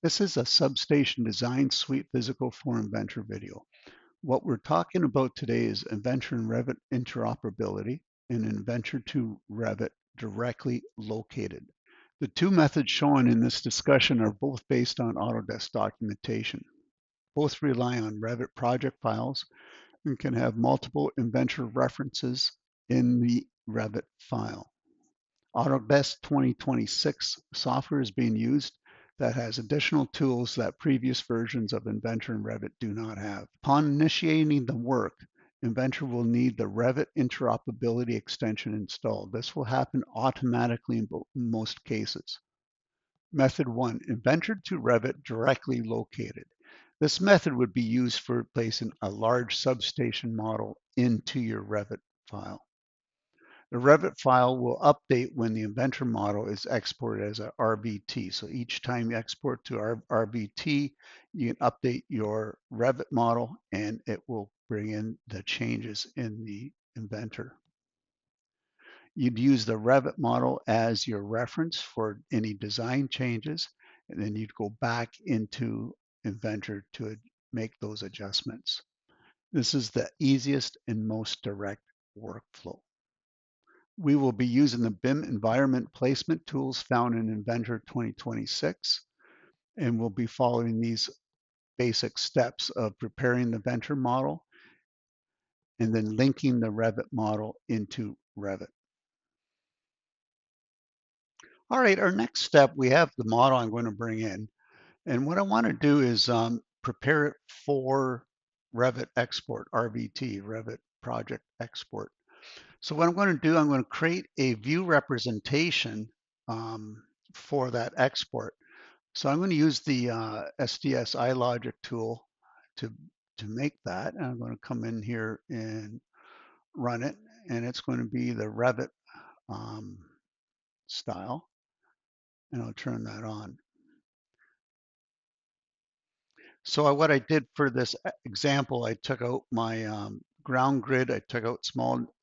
This is a Substation Design Suite physical for Inventor video. What we're talking about today is Inventor and Revit interoperability and Inventor to Revit directly located. The two methods shown in this discussion are both based on Autodesk documentation. Both rely on Revit project files and can have multiple Inventor references in the Revit file. Autodesk 2026 software is being used that has additional tools that previous versions of Inventor and Revit do not have. Upon initiating the work, Inventor will need the Revit interoperability extension installed. This will happen automatically in most cases. Method 1, Inventor to Revit directly located. This method would be used for placing a large substation model into your Revit file. The Revit file will update when the Inventor model is exported as a RVT. So each time you export to RVT, you can update your Revit model and it will bring in the changes in the Inventor. You'd use the Revit model as your reference for any design changes, and then you'd go back into Inventor to make those adjustments. This is the easiest and most direct workflow. We will be using the BIM environment placement tools found in Inventor 2026, and we'll be following these basic steps of preparing the Inventor model and then linking the Revit model into Revit. All right, our next step, we have the model I'm going to bring in. And what I want to do is prepare it for Revit export, RVT, Revit project export. So what I'm going to do, I'm going to create a view representation for that export. So I'm going to use the SDS iLogic tool to, to make that. And I'm going to come in here and run it. And it's going to be the Revit style. And I'll turn that on. So what I did for this example, I took out my ground grid. I took out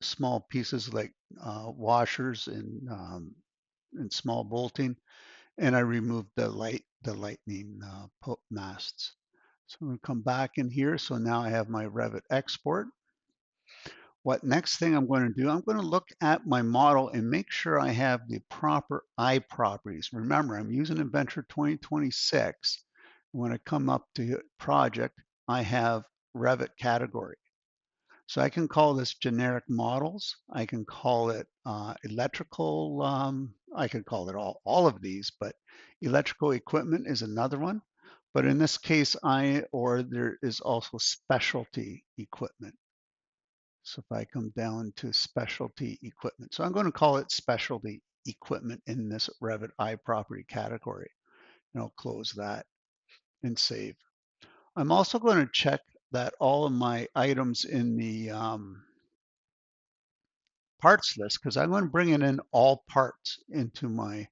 small pieces like washers and small bolting, and I removed the lightning masts. So I'm going to come back in here. So now I have my Revit export. What next thing I'm going to do, I'm going to look at my model and make sure I have the proper I properties. Remember, I'm using Inventor 2026. When I come up to project, I have Revit category. So I can call this generic models. I can call it electrical. I could call it all of these, but electrical equipment is another one. But in this case, there is also specialty equipment. So if I come down to specialty equipment, so I'm going to call it specialty equipment in this Revit iProperty category. And I'll close that and save. I'm also going to check that all of my items in the parts list, because I'm going to bring in all parts into my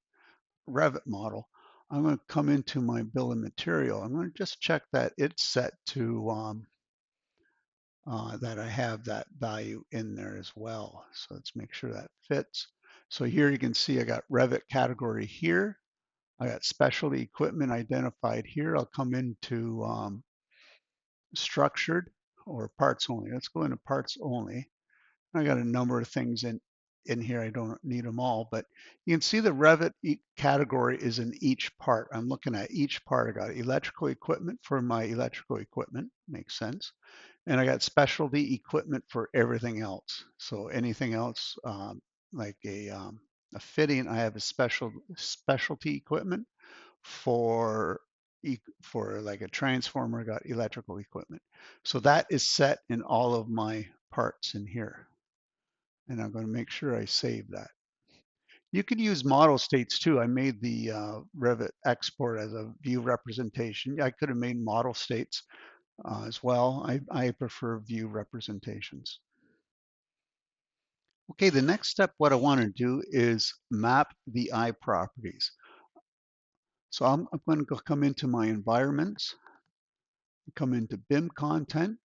Revit model. I'm going to come into my bill of material. I'm going to just check that it's set to that I have that value in there as well. So let's make sure that fits. So here you can see I got Revit category here. I got specialty equipment identified here. I'll come into structured or parts only. Let's go into parts only. I got a number of things in here. I don't need them all, but you can see the Revit category is in each part. I'm looking at each part. I got electrical equipment for my electrical equipment, makes sense. And I got specialty equipment for everything else. So anything else like a fitting, I have a specialty equipment for like a transformer. I got electrical equipment. So that is set in all of my parts in here. And I'm going to make sure I save that. You could use model states too. I made the Revit export as a view representation. I could have made model states as well. I prefer view representations. Okay, the next step, what I want to do is map the I properties. So I'm going to come into my environments, come into BIM content,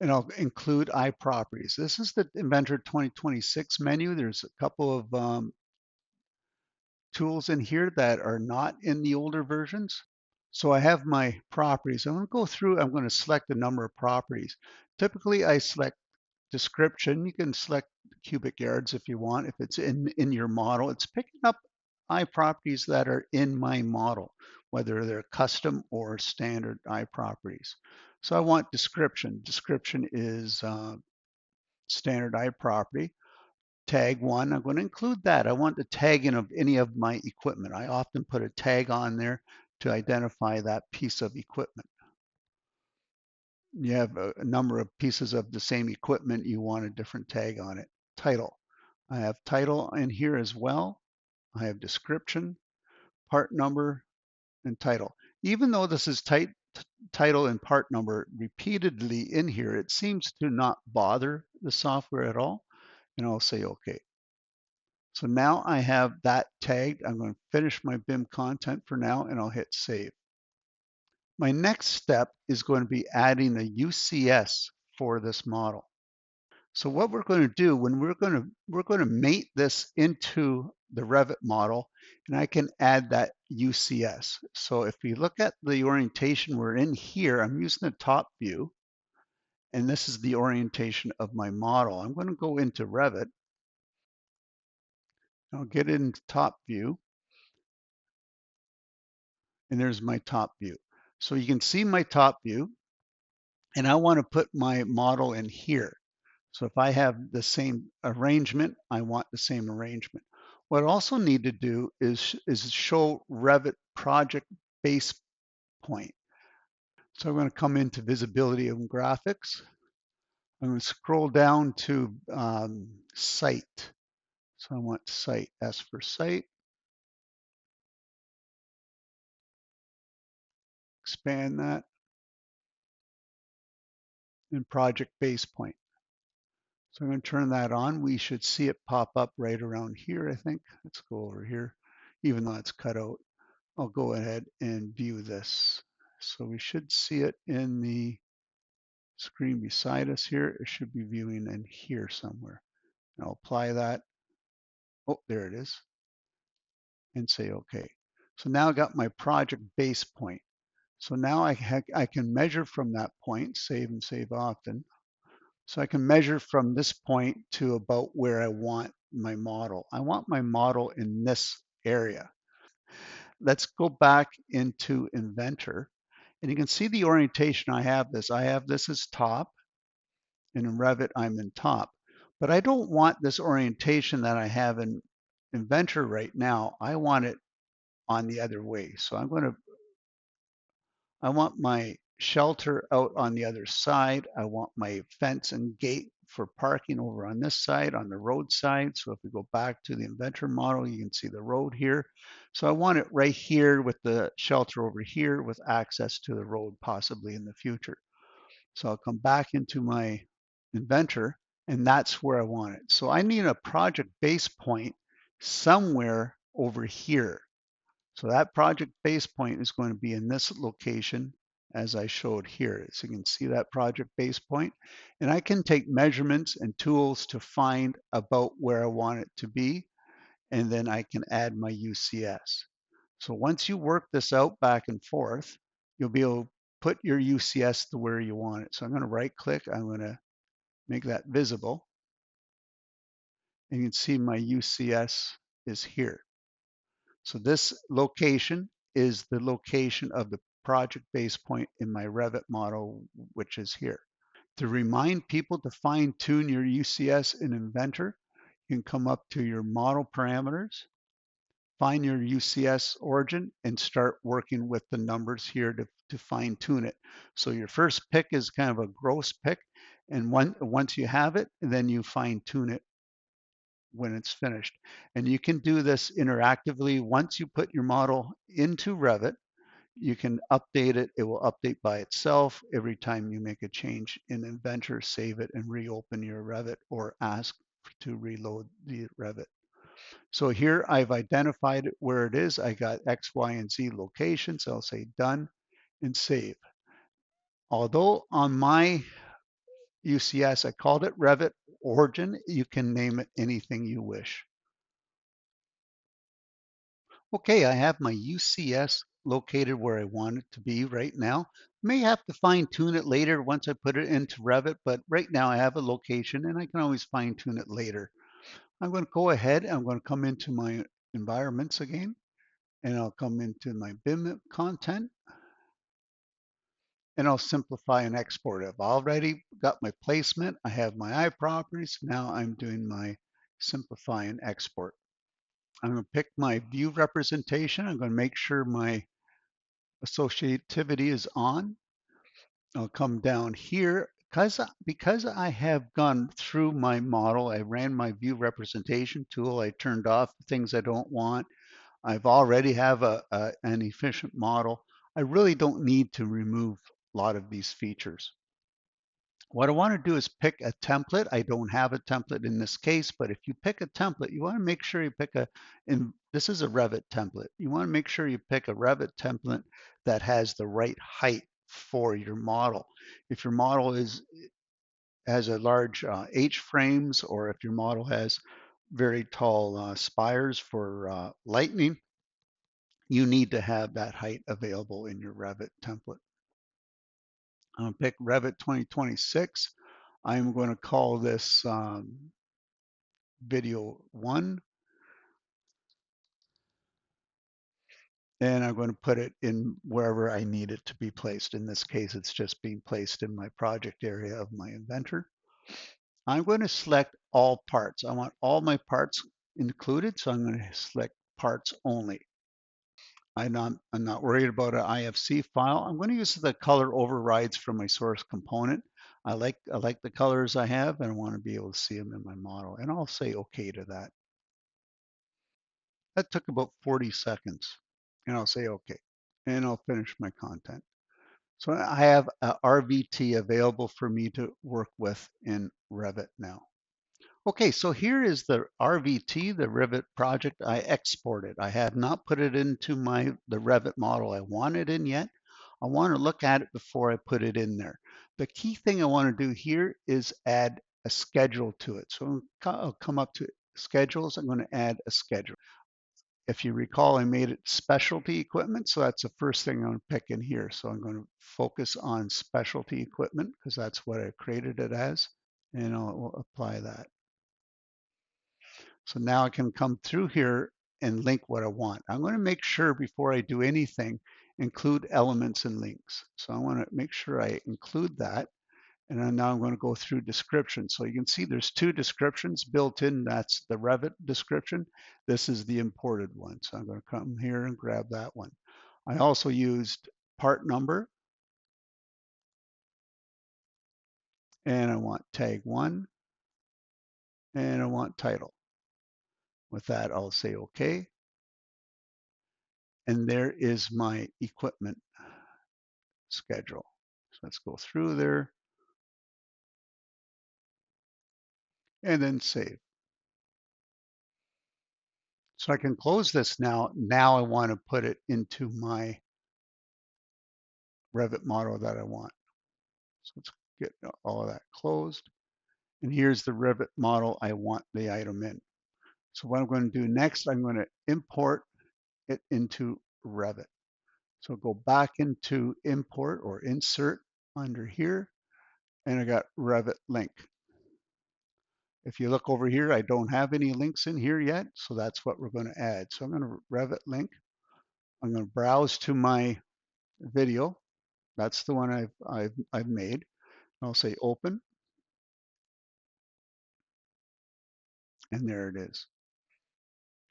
and I'll include I properties. This is the Inventor 2026 menu. There's a couple of tools in here that are not in the older versions. So I have my properties. I'm going to go through, I'm going to select a number of properties. Typically, I select description. You can select cubic yards if you want. If it's in your model, it's picking up I properties that are in my model, whether they're custom or standard I properties. So I want description. Description is standard I property. Tag one, I'm going to include that. I want the tagging of any of my equipment. I often put a tag on there to identify that piece of equipment. You have a number of pieces of the same equipment, you want a different tag on it. Title. I have title in here as well. I have description, part number, and title. Even though this is title and part number repeatedly in here, it seems to not bother the software at all. And I'll say OK. So now I have that tagged. I'm going to finish my BIM content for now, and I'll hit save. My next step is going to be adding a UCS for this model. So what we're going to do when we're going to mate this into the Revit model, and I can add that UCS. So if we look at the orientation we're in here, I'm using the top view, and this is the orientation of my model. I'm going to go into Revit. I'll get into top view, and there's my top view. So you can see my top view, and I want to put my model in here. So if I have the same arrangement, I want the same arrangement. What I also need to do is show Revit project base point. So I'm going to come into visibility and graphics. I'm going to scroll down to site. So I want site, S for site. Expand that. And project base point. So I'm going to turn that on. We should see it pop up right around here, I think. Let's go over here, even though it's cut out. I'll go ahead and view this. So we should see it in the screen beside us here. It should be viewing in here somewhere. And I'll apply that. Oh, there it is. And say OK. So now I got my project base point. So now I can measure from that point, save and save often. So I can measure from this point to about where I want my model. I want my model in this area. Let's go back into Inventor, and you can see the orientation I have this. I have this as top, and in Revit I'm in top. But I don't want this orientation that I have in Inventor right now. I want it on the other way. So I want my shelter out on the other side. I want my fence and gate for parking over on this side, on the road side. So if we go back to the Inventor model, you can see the road here. So I want it right here with the shelter over here with access to the road possibly in the future. So I'll come back into my Inventor, and that's where I want it. So I need a project base point somewhere over here. So that project base point is going to be in this location as I showed here. So you can see that project base point, and I can take measurements and tools to find about where I want it to be, and then I can add my UCS. So once you work this out back and forth, you'll be able to put your UCS to where you want it. So I'm going to right click, I'm going to make that visible, and you can see my UCS is here. So this location is the location of the project base point in my Revit model, which is here. To remind people to fine tune your UCS in Inventor, you can come up to your model parameters, find your UCS origin, and start working with the numbers here to fine tune it. So your first pick is kind of a gross pick, and once you have it, then you fine tune it when it's finished. And you can do this interactively. Once you put your model into Revit, you can update it. It will update by itself every time you make a change in Inventor, save it and reopen your Revit or ask to reload the Revit. So here I've identified where it is. I got X, Y, and Z locations. I'll say done and save. Although on my UCS, I called it Revit Origin, you can name it anything you wish. Okay, I have my UCS located where I want it to be right now. May have to fine tune it later once I put it into Revit, but right now I have a location and I can always fine tune it later. I'm going to go ahead, I'm going to come into my environments again, and I'll come into my BIM content, and I'll simplify and export it. I've already got my placement, I have my iProperties, now I'm doing my simplify and export. I'm going to pick my view representation, I'm going to make sure my associativity is on. I'll come down here because I have gone through my model. I ran my view representation tool. I turned off things I don't want. I've already have an efficient model. I really don't need to remove a lot of these features. What I want to do is pick a template. I don't have a template in this case, but if you pick a template, you want to make sure you pick this is a Revit template. You want to make sure you pick a Revit template that has the right height for your model. If your model has a large H frames, or if your model has very tall spires for lightning, you need to have that height available in your Revit template. I'm going to pick Revit 2026. I'm going to call this video 1, and I'm going to put it in wherever I need it to be placed. In this case, it's just being placed in my project area of my Inventor. I'm going to select all parts. I want all my parts included, so I'm going to select parts only. I'm not worried about an IFC file. I'm going to use the color overrides from my source component. I like the colors I have, and I want to be able to see them in my model. And I'll say OK to that. That took about 40 seconds. And I'll say OK. And I'll finish my content. So I have a RVT available for me to work with in Revit now. Okay, so here is the RVT, the Revit project I exported. I have not put it into the Revit model I want it in yet. I want to look at it before I put it in there. The key thing I want to do here is add a schedule to it. So I'll come up to schedules. I'm going to add a schedule. If you recall, I made it specialty equipment, so that's the first thing I'm going to pick in here. So I'm going to focus on specialty equipment because that's what I created it as, and I'll apply that. So now I can come through here and link what I want. I'm going to make sure before I do anything, include elements and links. So I want to make sure I include that. And then now I'm going to go through description. So you can see there's two descriptions built in. That's the Revit description. This is the imported one. So I'm going to come here and grab that one. I also used part number, and I want tag 1, and I want title. With that, I'll say OK. And there is my equipment schedule. So let's go through there and then save. So I can close this now. Now I want to put it into my Revit model that I want. So let's get all of that closed. And here's the Revit model I want the item in. So what I'm going to do next, I'm going to import it into Revit. So go back into import or insert under here, and I got Revit link. If you look over here, I don't have any links in here yet, so that's what we're going to add. So I'm going to Revit link. I'm going to browse to my video. That's the one I've made. I'll say open, and there it is.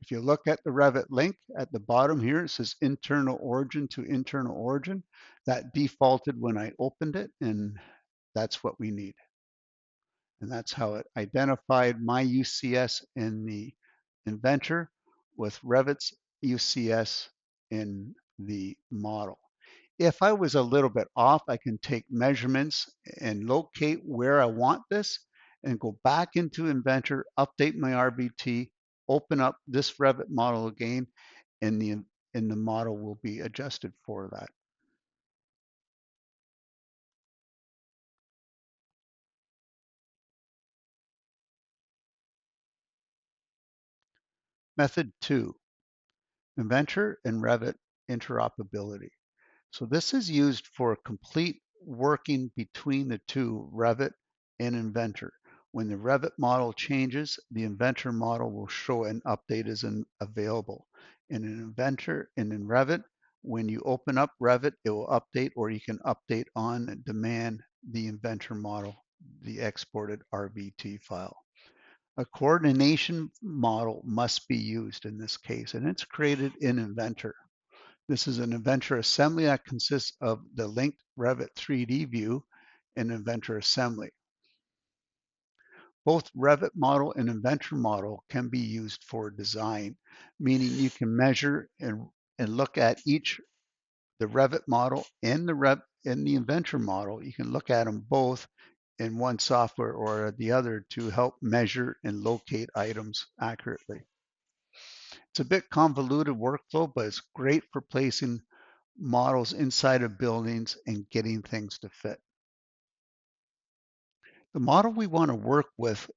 If you look at the Revit link at the bottom here, it says internal origin to internal origin. That defaulted when I opened it, and that's what we need. And that's how it identified my UCS in the Inventor with Revit's UCS in the model. If I was a little bit off, I can take measurements and locate where I want this and go back into Inventor, update my RVT, open up this Revit model again, and the model will be adjusted for that. Method 2. Inventor and Revit interoperability. So this is used for complete working between the two, Revit and Inventor. When the Revit model changes, the Inventor model will show an update is available. In an Inventor and in Revit, when you open up Revit, it will update, or you can update on demand the Inventor model, the exported RVT file. A coordination model must be used in this case, and it's created in Inventor. This is an Inventor assembly that consists of the linked Revit 3D view and Inventor assembly. Both Revit model and Inventor model can be used for design, meaning you can measure and look at each, the Revit model and the Inventor model. You can look at them both in one software or the other to help measure and locate items accurately. It's a bit convoluted workflow, but it's great for placing models inside of buildings and getting things to fit. The model we want to work with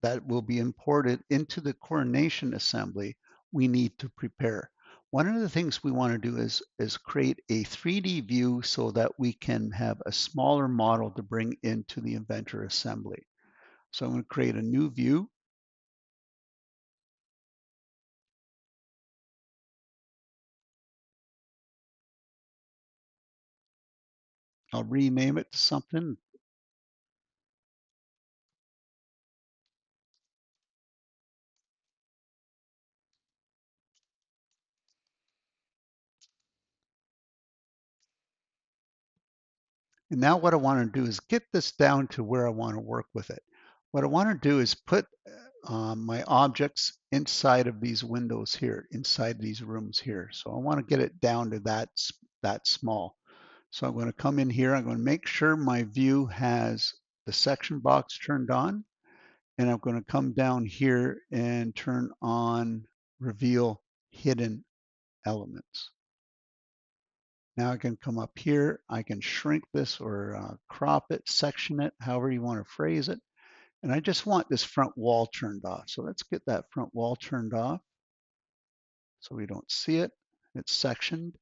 that will be imported into the coordination assembly, we need to prepare. One of the things we want to do is create a 3D view so that we can have a smaller model to bring into the Inventor assembly. So I'm going to create a new view. I'll rename it to something. And now what I want to do is get this down to where I want to work with it. What I want to do is put my objects inside of these windows here, inside these rooms here. So I want to get it down to that small. So I'm going to come in here. I'm going to make sure my view has the section box turned on. And I'm going to come down here and turn on reveal hidden elements. Now I can come up here, I can shrink this or crop it, section it, however you want to phrase it. And I just want this front wall turned off. So let's get that front wall turned off so we don't see it. It's sectioned.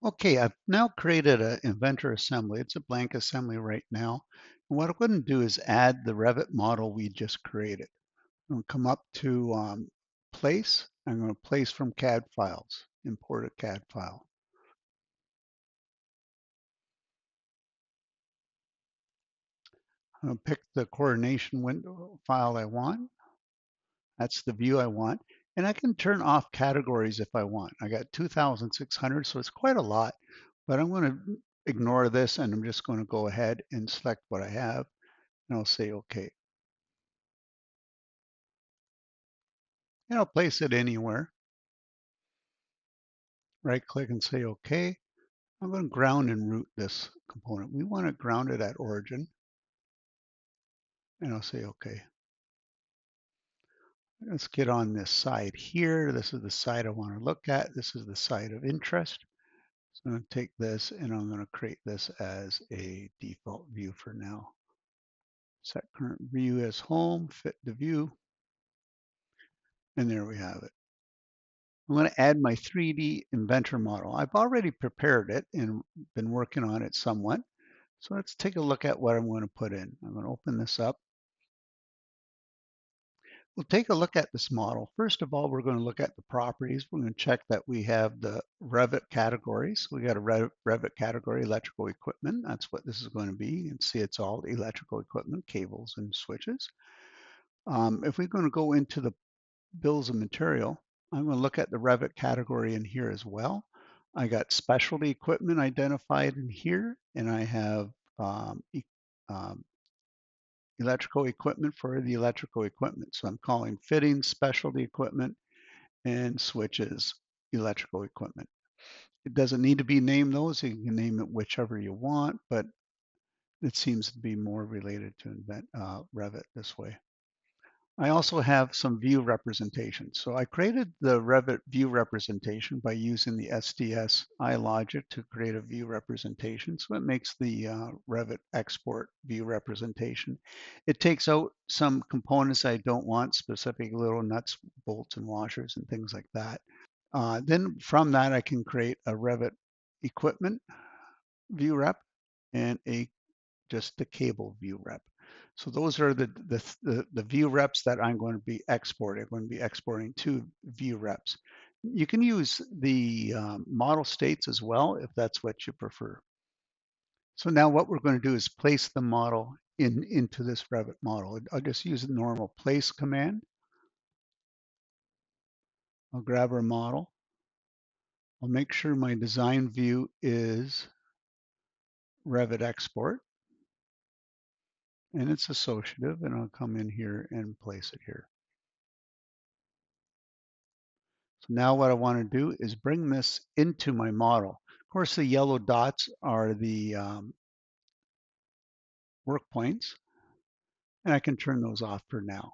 Okay, I've now created an Inventor assembly. It's a blank assembly right now. And what I'm going to do is add the Revit model we just created. I'm going to come up to Place. I'm going to place from CAD files, import a CAD file. I'm going to pick the coordination window file I want. That's the view I want. And I can turn off categories if I want. I got 2,600, so it's quite a lot, but I'm going to ignore this and I'm just going to go ahead and select what I have and I'll say OK. And I'll place it anywhere. Right click and say OK. I'm going to ground and root this component. We want to ground it at origin. And I'll say OK. Let's get on this side here. This is the side I want to look at. This is the side of interest. So I'm going to take this and I'm going to create this as a default view for now. Set current view as home, fit the view, and there we have it. I'm going to add my 3D Inventor model. I've already prepared it and been working on it somewhat. So let's take a look at what I'm going to put in. I'm going to open this up. We'll take a look at this model. First of all, we're going to look at the properties. We're going to check that we have the Revit categories. We got a Revit category, electrical equipment. That's what this is going to be. You can see it's all electrical equipment, cables and switches. If we're going to go into the bills of material, I'm going to look at the Revit category in here as well. I got specialty equipment identified in here, and I have um, electrical equipment for the electrical equipment. So I'm calling fittings, specialty equipment, and switches, electrical equipment. It doesn't need to be named those. You can name it whichever you want, but it seems to be more related to Revit this way. I also have some view representation. So I created the Revit view representation by using the SDS-I logic to create a view representation. So it makes the Revit export view representation. It takes out some components I don't want, specific little nuts, bolts, and washers and things like that. Then from that, I can create a Revit equipment view rep and just the cable view rep. So those are the view reps that I'm going to be exporting. I'm going to be exporting two view reps. You can use the model states as well if that's what you prefer. So now what we're going to do is place the model into this Revit model. I'll just use the normal place command. I'll grab our model. I'll make sure my design view is Revit export and it's associative, and I'll come in here and place it here. So now what I want to do is bring this into my model. Of course, the yellow dots are the work points, and I can turn those off for now.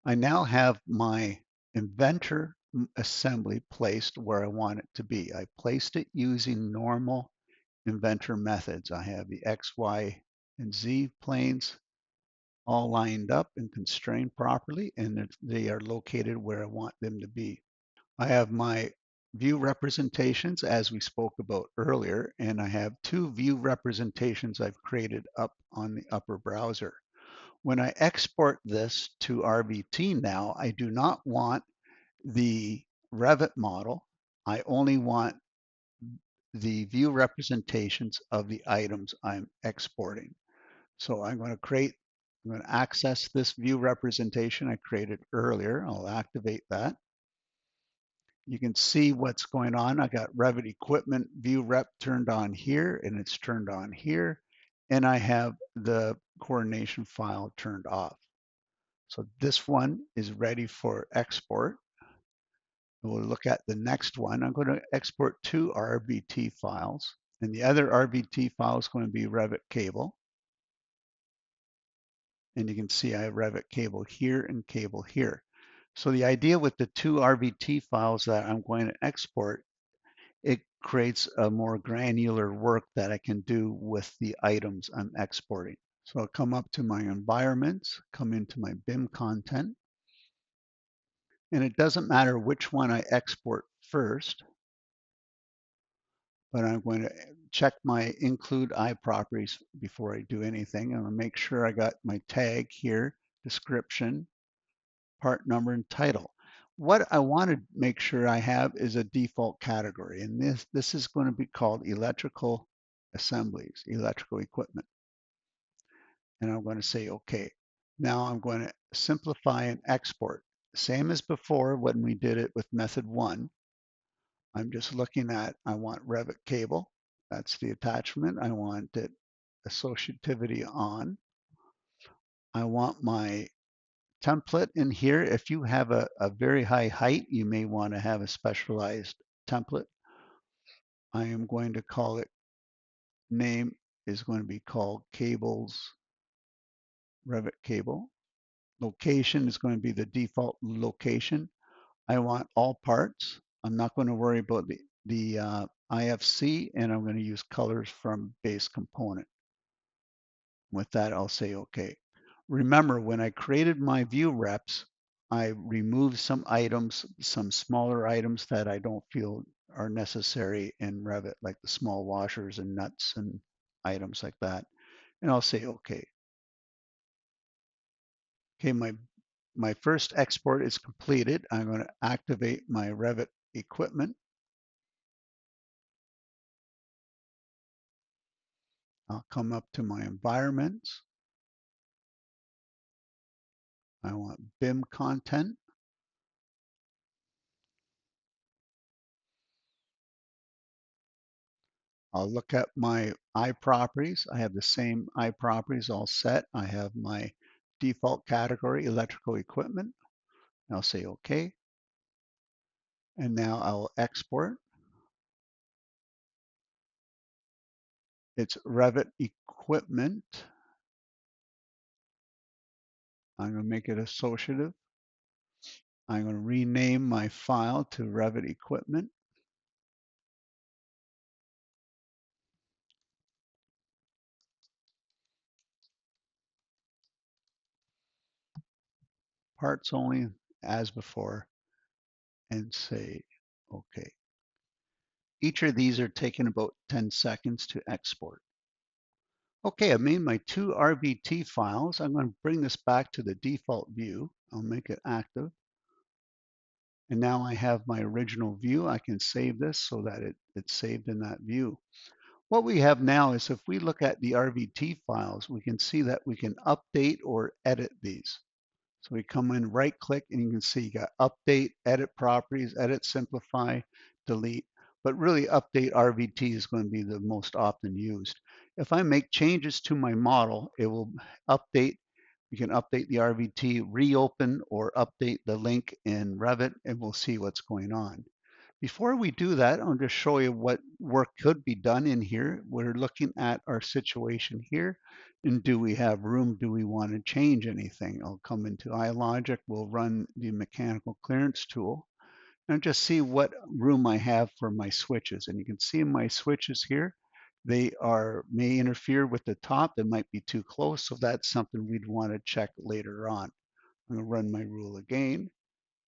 I now have my Inventor assembly placed where I want it to be. I placed it using normal Inventor methods. I have the X, Y, and Z planes all lined up and constrained properly, and they are located where I want them to be. I have my view representations as we spoke about earlier, and I have two view representations I've created up on the upper browser. When I export this to RVT now, I do not want the Revit model. I only want the view representations of the items I'm exporting. So I'm going to access this view representation I created earlier. I'll activate that. You can see what's going on. I got Revit equipment view rep turned on here, and it's turned on here. And I have the coordination file turned off. So this one is ready for export. We'll look at the next one. I'm going to export two RVT files. And the other RVT file is going to be Revit cable. And you can see I have Revit cable here and cable here. So the idea with the two RVT files that I'm going to export, it creates a more granular work that I can do with the items I'm exporting. So I'll come up to my environments, come into my BIM content, and it doesn't matter which one I export first, but I'm going to check my include I properties before I do anything. I'm going to make sure I got my tag here, description, part number, and title. What I want to make sure I have is a default category, and this is going to be called electrical assemblies, electrical equipment. And I'm going to say OK. Now I'm going to simplify and export. Same as before when we did it with method 1. I'm just looking at, I want Revit cable. That's the attachment. I want it associativity on. I want my template in here. If you have a very high height, you may want to have a specialized template. I am going to call it, name is going to be called cables, Revit cable. Location is going to be the default location. I want all parts. I'm not going to worry about the IFC, and I'm going to use colors from base component. With that, I'll say OK. Remember, when I created my view reps, I removed some items, some smaller items that I don't feel are necessary in Revit, like the small washers and nuts and items like that. And I'll say OK. Okay, my first export is completed. I'm going to activate my Revit equipment. I'll come up to my environments. I want BIM content. I'll look at my iProperties. I have the same iProperties all set. I have my default category, electrical equipment. I'll say OK. And now I'll export. It's Revit equipment. I'm going to make it associative. I'm going to rename my file to Revit Equipment. Parts only as before, and say OK. Each of these are taking about 10 seconds to export. Okay, I made my two RVT files. I'm going to bring this back to the default view. I'll make it active. And now I have my original view. I can save this so that it's saved in that view. What we have now is if we look at the RVT files, we can see that we can update or edit these. So we come in, right click, and you can see you got update, edit properties, edit, simplify, delete. But really update RVT is going to be the most often used. If I make changes to my model, it will update. You can update the RVT, reopen, or update the link in Revit, and we'll see what's going on. Before we do that, I'll just show you what work could be done in here. We're looking at our situation here. And do we have room? Do we want to change anything? I'll come into iLogic. We'll run the mechanical clearance tool and just see what room I have for my switches. And you can see my switches here. They may interfere with the top. They might be too close. So that's something we'd want to check later on. I'm going to run my rule again,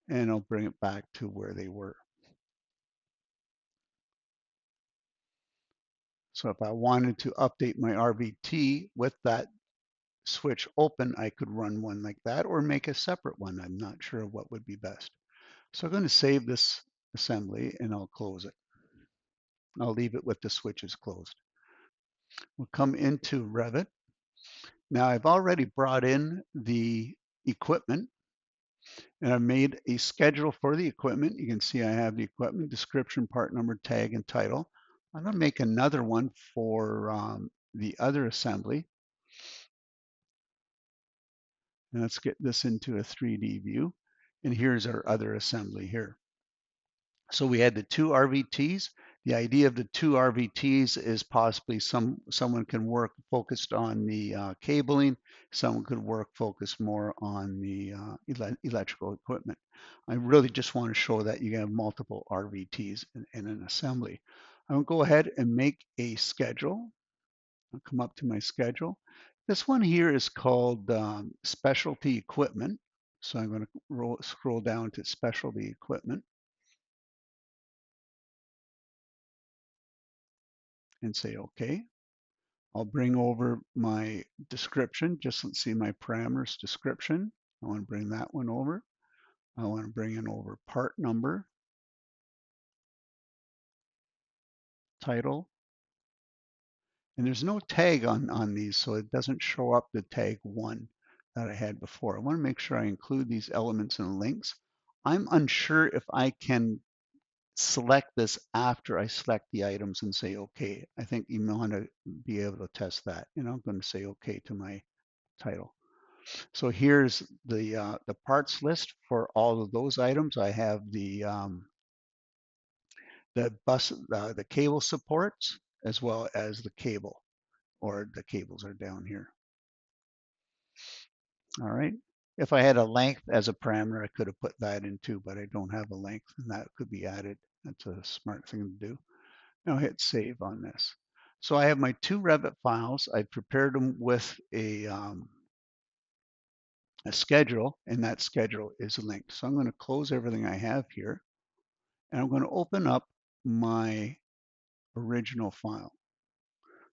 and I'll bring it back to where they were. So if I wanted to update my RVT with that switch open, I could run one like that or make a separate one. I'm not sure what would be best. So I'm going to save this assembly and I'll close it. I'll leave it with the switches closed. We'll come into Revit. Now I've already brought in the equipment and I've made a schedule for the equipment. You can see I have the equipment description, part number, tag, and title. I'm going to make another one for the other assembly. And let's get this into a 3D view. And here's our other assembly here. So we had the two RVTs. The idea of the two RVTs is possibly someone can work focused on the cabling. Someone could work focused more on the electrical equipment. I really just want to show that you have multiple RVTs in an assembly. I'm going to go ahead and make a schedule. I'll come up to my schedule. This one here is called specialty equipment. So I'm going to scroll down to specialty equipment and say OK. I'll bring over my description. Just let's see my parameters description. I want to bring that one over. I want to bring in over part number, title, and there's no tag on these, so it doesn't show up the tag 1 that I had before. I want to make sure I include these elements and links. I'm unsure if I can select this after I select the items and say OK. I think you want to be able to test that. And I'm going to say OK to my title. So here's the parts list for all of those items. I have the the cable supports as well as the cable, or the cables are down here. All right. If I had a length as a parameter, I could have put that in too, but I don't have a length, and that could be added. That's a smart thing to do. Now hit save on this. So I have my two Revit files. I prepared them with a schedule, and that schedule is linked. So I'm going to close everything I have here, and I'm going to open up my original file.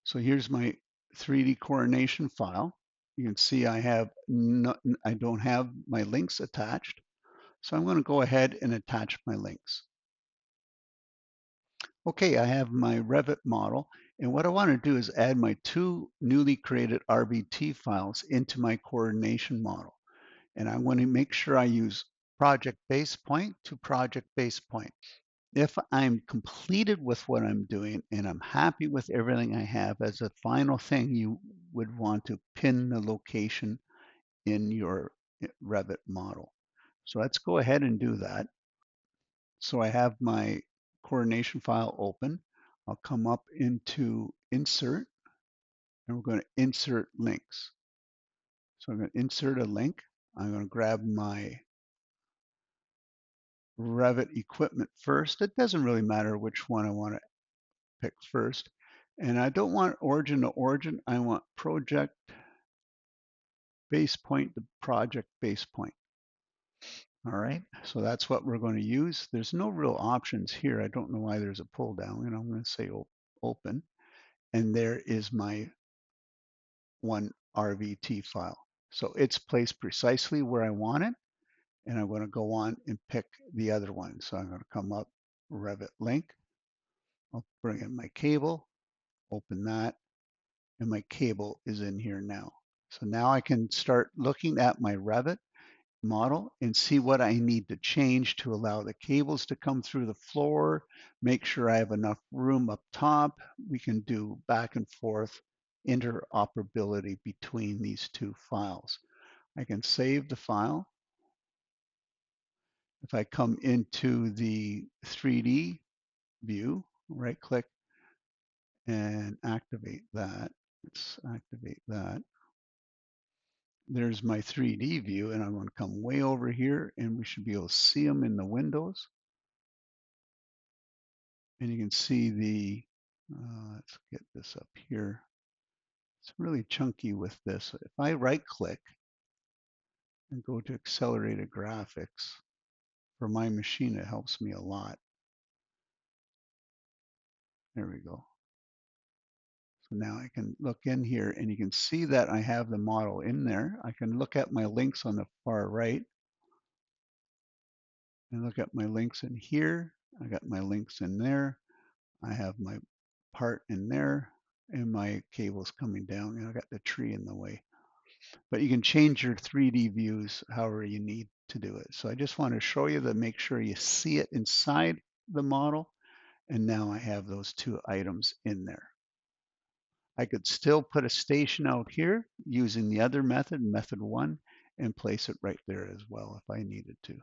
So here's my 3D coordination file. You can see I don't have my links attached. So I'm going to go ahead and attach my links. Okay, I have my Revit model, and what I want to do is add my two newly created RVT files into my coordination model. And I want to make sure I use project base point to project base point. If I'm completed with what I'm doing and I'm happy with everything I have, as a final thing, you would want to pin the location in your Revit model. So let's go ahead and do that. So I have my coordination file open. I'll come up into insert, and we're going to insert links. So I'm going to insert a link. I'm going to grab my Revit equipment first. It doesn't really matter which one I want to pick first. And I don't want origin to origin. I want project base point to project base point. All right, so that's what we're going to use. There's no real options here. I don't know why there's a pull down, and I'm going to say open. And there is my one RVT file. So it's placed precisely where I want it. And I'm going to go on and pick the other one. So I'm going to come up, Revit link. I'll bring in my cable, open that, and my cable is in here now. So now I can start looking at my Revit model and see what I need to change to allow the cables to come through the floor, make sure I have enough room up top. We can do back and forth interoperability between these two files. I can save the file. If I come into the 3D view, right click and activate that. Let's activate that. There's my 3D view, and I'm going to come way over here, and we should be able to see them in the windows. And you can see the, let's get this up here. It's really chunky with this. If I right click and go to accelerated graphics, for my machine, it helps me a lot. There we go. So now I can look in here and you can see that I have the model in there. I can look at my links on the far right and look at my links in here. I got my links in there. I have my part in there and my cables coming down, and I got the tree in the way. But you can change your 3D views however you need to do it. So I just want to show you to make sure you see it inside the model. And now I have those two items in there. I could still put a station out here using the other method, method one, and place it right there as well if I needed to.